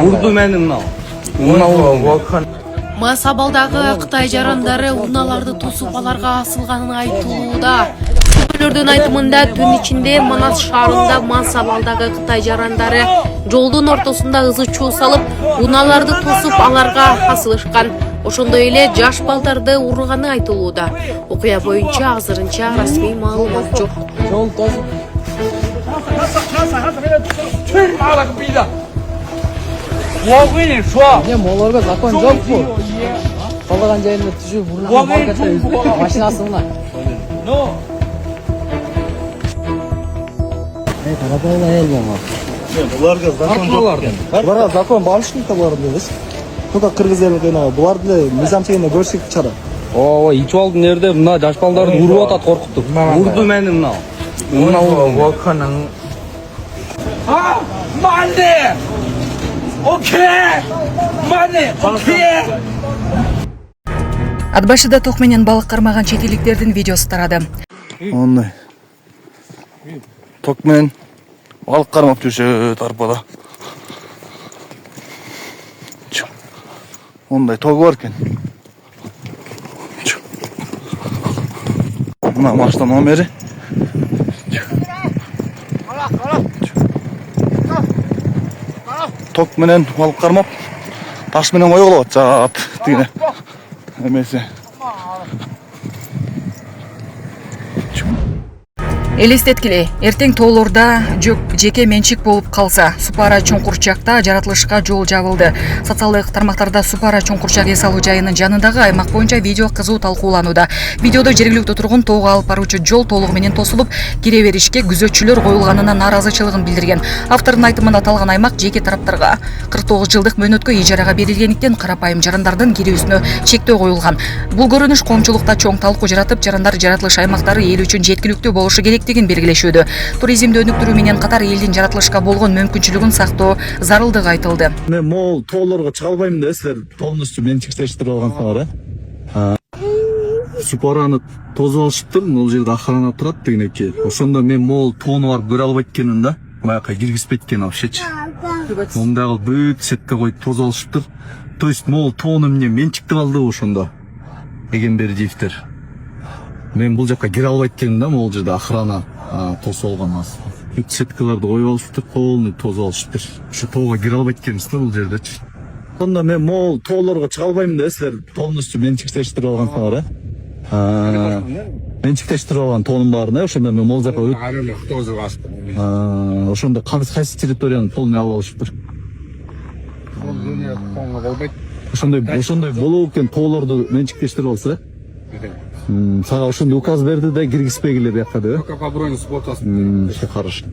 Урду мени мынау. Масабалдагы Кытай жарандары уналарды тосуп аларга асылганын айтылууда. Күпөлөрдүн айтымында түн ичинде Манас шаарында Масабалдагы Кытай жарандары жолдун ортосунда ызы чуу салып, уналарды тосуп аларга асылышкан. Ошондой эле жаш балдарды урганы айтылууда. Окуя боюнча азырынча расмий маалымат жок. Жол тосуп. Оларга закон жокпу? Калган жайында түшүп урган машинасына. Тарапалла эл болмак. Буларга закон жок. Буларга закон балышныкта бар эмес. Только кыргыз элине булар деле мыйзам чегинде көрсөк чара. Ооба, ичип алдым нерде мына жаш балдарды уруп атат, коркуттуп. Урду мени мынау. Ваканың. Мане! Окей! Мане! Окей! Ат башыда ток менен балык кармаган чет элдиктердин видеосу тарады. Ондай. Ток менен балык кармап жүрүшөт арбада. Ондай тог бар экен. Мына машина номери. Ток менен балык кармап, таш менен койгулап атат дегене. Эмесе. Элестеткиле, эртең тоолорда жеке менчик болуп калса, Супара чоңкурчакта жаратылышка жол жабылды. Социалдык тармактарда Супара чоңкурчак эс алуу жайынын жанындагы аймак боюнча видео кызуу талкууланууда. Видеодо жергиликтүү тургун тоого алып баруучу жол толугу менен тосулуп, кире беришке күзөтчүлөр коюлганына нааразычылыгын билдирген. Автордун айтымында аталган аймак жеке тараптарга 49 жылдык мөөнөткө ижарага берилгендиктен карапайым жарандардын кирүүсүнө чектөө коюлган. Бул көрүнүш коомчулукта чоң талкуу жаратып, жарандар жаратылыш аймактары эл үчүн жеткиликтүү болушу керек деген белгилешүүдө. Туризмди өнүктүрүү менен катар элдин жаратылышка болгон мүмкүнчүлүгүн сактоо зарылдыгы айтылды. Мен могул тоолорго чыга албайм да, силер полностью менчиктештирип алгансыңар, Супараны тосуп алышыптыр, бул жерде охрана турат дегенеки. Ошондо мен могул тоону барып көрө албайт экенмин да. Баягы киргизбейт экен вообще. Мондагы бүт сетке коюп тосуп алышыптыр. То есть могул тоону менчиктеп алды ошондо. Эгембердиевдер. Мен бул жакка кире албайт экенмин да, могул жерде охрана тосуп алган. Бүт сеткаларды коюп алышыптыр, полный тосуп алышыптыр. Ушу тоого кире албайт экенбиз да бул жердечи. Ошондо мен могул тоолорго чыга албайм да, силер полностью менчиктештирип алгансыңар, менчиктештирип алган тоонун баарын, ошондо мен могул жакка ошондо кайсы территорияны полный алып алышыптыр. Ошондой болобу экен, тоолорду менчиктештирип алса. Сага ошондой указ берди да киргизбегиле бияка да. Только по броне субботасы. Все хорошо.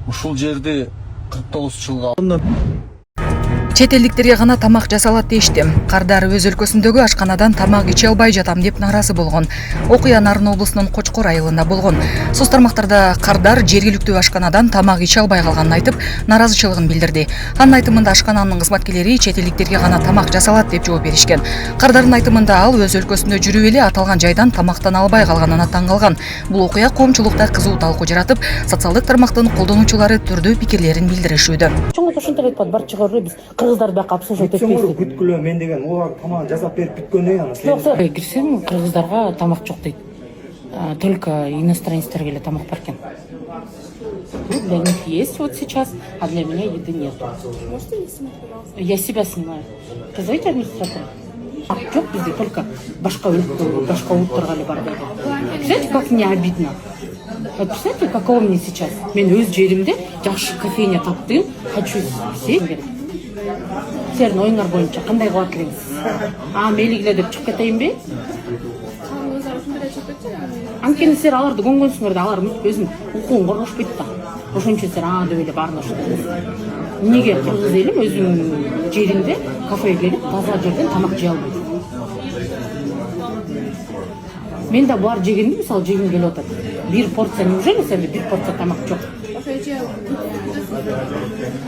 Ушул жерде 49 жылга Чет элдиктерге гана тамак жасалат дейишти. Кардар өз өлкөсүндөгү ашканадан тамак иче албай жатам деп нааразы болгон. Окуя Нарын облусунун Кочкор айылында болгон. Соц тармактарда кардар жергиликтүү ашканадан тамак иче албай калганын айтып, нааразычылыгын билдирди. Анын айтымында ашкананын кызматкерлери чет элдиктерге гана тамак жасалат деп жооп беришкен. Кардардын айтымында ал өз өлкөсүндө жүрүп эле аталган жайдан тамактан албай калганына таң калган. Бул окуя коомчулукта кызуу талкуу жаратып, социалдык тармактын колдонуучулары түрдүү пикирлерин билдиришүүдө. Ошентип айтпады, бар чыгарып биз кыргыздар бияка обслуживать этпейбиз. бүткүлө мен деген олар тамак жасап берип бүткөндөн анан Жоксо кирсем кыргыздарга тамак жок дейт. Только иностранецтерге эле тамак бар экен. Для них есть вот сейчас, а для меня еды нет. Можете не снимать, пожалуйста? Я себя снимаю. Позовите администратора. Жок бизде только башка улуттарга эле бар дейт. Представляете, как мне обидно? Вот представляете, каково мне сейчас? Мен өз жеримде жакшы кофейня таптым, хочу сесть. Силердин оюңар боюнча кандай кыла келеңиз? Мейлигиле деп чыгып кетейинби? Анткени силер аларды көңгөнсүңөр да, алар өзүнүн укугун коргошпойт да. Ошон үчүн силер деп эле баарын ошентесиз. Эмнеге кыргыз элим өзүнүн жеринде кафеге келип таза жерден тамак жей албайт? Мен да булар жегенди, мисалы жегим келип атат. Бир порция, неужели сенде бир порция тамак жок?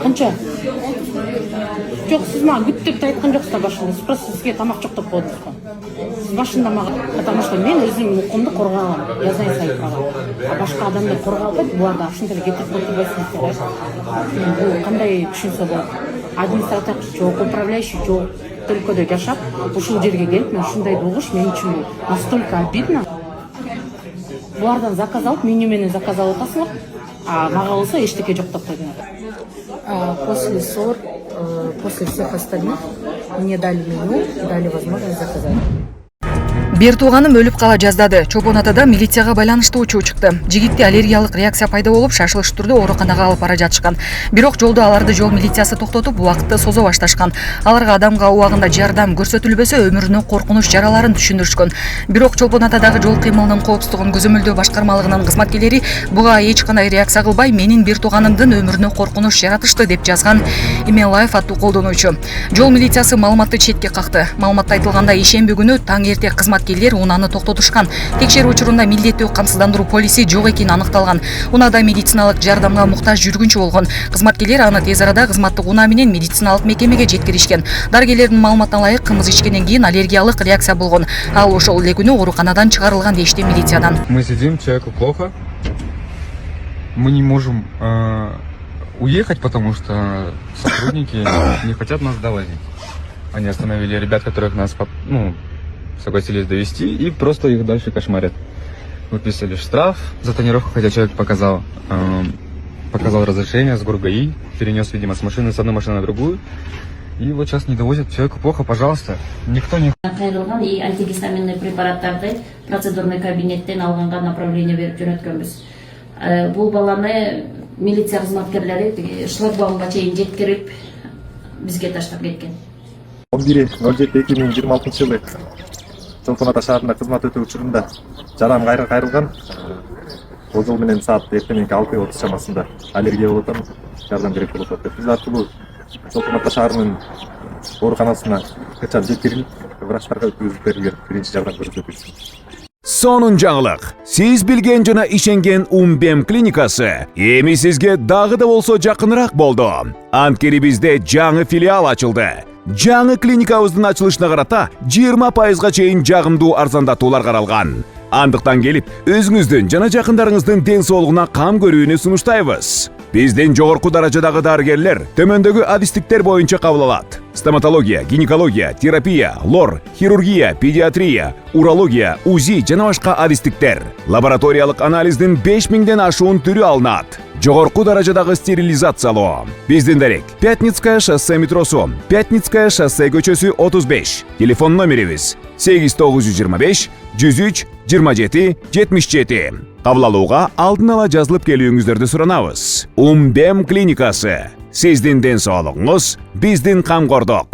Канча? Жок, сиз мага күт деп айткан жоксуздар башында. Сиз просто сизге тамак жок деп койдуңуз го. башында мага, потому что мен өзүм укумду коргой алам, я знаю свои права. А башка адамдар коргой албайт, буларда ушундай кетип отурбайсыңдар. Бул кандай түшүнсө болот. Администратор жок, управляющий жок, өлкөдө жашап, ушул жерге келип мен ушундай болгуш мен үчүн бул настолько обидно. Булардан заказ алып, меню менен заказ алып атасыңар, а мага болсо эчтеке жок деп койдуңар. После ссор, после всех остальных мне дали меню, дали возможность заказать. Бир тууганым өлүп кала жаздады. Чобон атада милицияга байланыштуу учуу чыкты. Жигитте аллергиялык реакция пайда болуп, шашылыш түрдө ооруканага алып бара жатышкан. Бирок жолдо аларды жол милициясы токтотуп, убакытты созо башташкан. Аларга адамга убагында жардам көрсөтүлбөсө өмүрүнө коркунуч жараларын түшүндүрүшкөн. Бирок Чолпон атадагы жол кыймылынын коопсуздугун көзөмөлдөө башкармалыгынын кызматкерлери буга эч кандай реакция кылбай, менин бир тууганымдын өмүрүнө коркунуч жаратышты деп жазган Имелаев аттуу колдонуучу. Жол милициясы маалыматты четке какты. Маалыматта айтылгандай, ишемби күнү таң эрте кызматкерлер унааны токтотушкан. Текшерүү учурунда милдеттүү камсыздандыруу полиси жок экени аныкталган. Унада медициналык жардамга муктаж жүргүнчү болгон. Кызматкерлер аны тез арада кызматтык унаа менен медициналык мекемеге жеткиришкен. Дарыгерлердин маалыматына ылайык, кымыз ичкенден кийин аллергиялык реакция болгон. Ал ошол эле күнү ооруканадан чыгарылган дейишти милициядан. Мы сидим, человеку плохо. Мы не можем уехать, потому что сотрудники не хотят нас довозить. Они остановили ребят, которых нас согласились довести, и просто их дальше кошмарят. Выписали штраф за тонировку, хотя человек показал разрешение с ГУР-ГАИ, перенес, видимо, с машины с одной машины на другую. И вот сейчас не довозят, человеку плохо, пожалуйста. Никто не... Кайрылган и антигистаминный препараттарды процедурный кабинеттен алганга направление берип жөнөткөнбүз. Бул баланы милиция кызматкерлери шлагбаумга чейин жеткирип бизге таштап кеткен. 11.07.2026 жылы Чолпон ата шаарында кызмат өтөө учурунда жарам кайрылган. Бул жол менен саат эртеңки 6:30 чамасында аллергия болуп атат, жардам керек болуп атат. Биз аркылуу Чолпон ата шаарынын ооруканасына качан жеткирилип, врачтарга өткөрүлүп берилген биринчи жардам көрсөтүлсүн. Сонун жаңылык. Сиз билген жана ишенген Умбем клиникасы эми сизге дагы да болсо жакыныраак болду. Анткени бизде жаңы филиал ачылды. Жаңы клиникабыздын ачылышына карата 20%га чейин жагымдуу арзандатуулар каралган. Андыктан келип, өзүңүздүн жана жакындарыңыздын ден соолугуна кам көрүүнү сунуштайбыз. Биздин жогорку даражадагы дарыгерлер төмөндөгү адистиктер боюнча кабыл алат. Стоматология, гинекология, терапия, лор, хирургия, педиатрия, урология, УЗИ жана башка адистиктер. Лабораториялык анализдин 5000ден ашуун түрү алынат. Жогорку даражадагы стерилизациялоо. Биздин дарек: Пятницкое шоссе метросу, Пятницкое шоссе көчөсү 35. Телефон номерибиз 8925 103 27 77. Кабыл алууга алдын ала жазылып келүүңүздөрдү суранабыз. Умбем клиникасы. Сиздин ден соолугуңуз, биздин камкордук.